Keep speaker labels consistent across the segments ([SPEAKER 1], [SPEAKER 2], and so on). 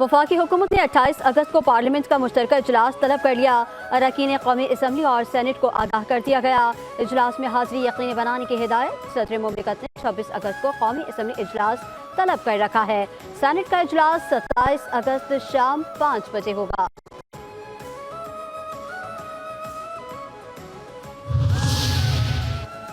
[SPEAKER 1] वफाकी हुकूमत ने 28 अगस्त को पार्लियामेंट का मुश्तरका इजलास तलब कर लिया। अरकान कौमी असम्बली और सेनेट को आगाह कर दिया गया। इजलास में हाजिरी यकीनी बनाने की हिदायत। सदर मुमलिकत ने 26 अगस्त को कौमी असम्बली इजलास तलब कर रखा है। सेनेट का इजलास 27 अगस्त शाम 5 बजे होगा।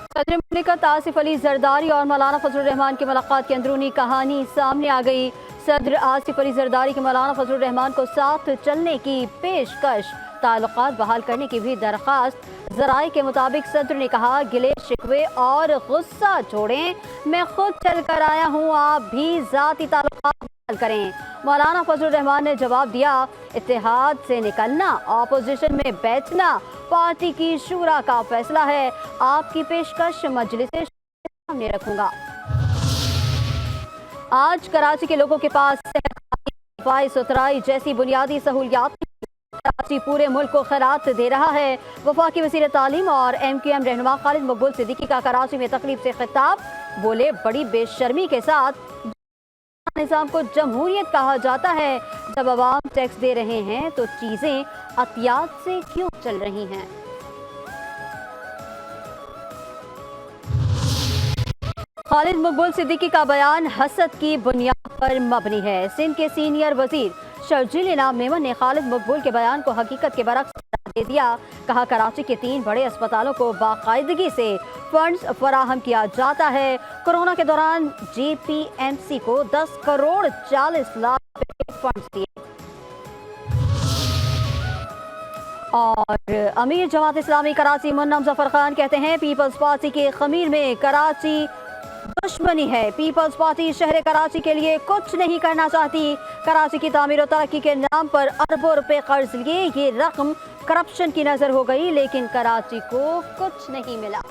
[SPEAKER 1] सदर मुमलिकत आसिफ अली जरदारी और मौलाना फजलुर रहमान की मुलाकात की अंदरूनी कहानी सामने आ गई। सदर आसिफ अली जरदारी की मौलाना फजलुर रहमान को साथ चलने की पेशकश, ताल्लुकात बहाल करने की भी दरख्वास्त। ज़राए के मुताबिक सदर ने कहा, गिले शिकवे और गुस्सा छोड़ें, मैं खुद चल कर आया हूँ, आप भी ज़ाती ताल्लुकात बहाल करें। मौलाना फजलुर रहमान ने जवाब दिया, इत्तेहाद से निकलना, अपोजिशन में बैठना पार्टी की शूरा का फैसला है, आपकी पेशकश मजलिस सामने रखूंगा। आज कराची के लोगों के पास सफाई सुथराई जैसी बुनियादी सहूलियात, कराची पूरे मुल्क को खैरात दे रहा है। वफाकी वज़ीर तालीम और MQM रहनुमा खालिद मकबूल सिद्दीकी का कराची में तकरीब से खिताब। बोले, बड़ी बेशर्मी के साथ निज़ाम को जमहूरियत कहा जाता है। जब अवाम टैक्स दे रहे हैं तो चीजें एहतियात से क्यों चल रही हैं? खालिद मकबूल सिद्दीकी का बयान हसद की बुनियाद पर मबनी है। सिंध के सीनियर वजीर शर्जील इनाम मेमन ने खालिद मकबूल के बयान को हकीकत के बरक्स दे दिया। कहा, कराची के 3 बड़े अस्पतालों को बाकायदगी से फंड्स फराहम किया जाता है। कोरोना के दौरान JPMC को 10 करोड़ 40 लाख रुपए फंड्स दिए। और अमीर जमात इस्लामी कराची मुन्नम जफर खान कहते हैं, पीपल्स पार्टी के खमीर में कराची दुश्मनी है। पीपल्स पार्टी शहर कराची के लिए कुछ नहीं करना चाहती। कराची की तामीर और तरक्की के नाम पर अरबों रुपए कर्ज लिए, ये रकम करप्शन की नजर हो गई, लेकिन कराची को कुछ नहीं मिला।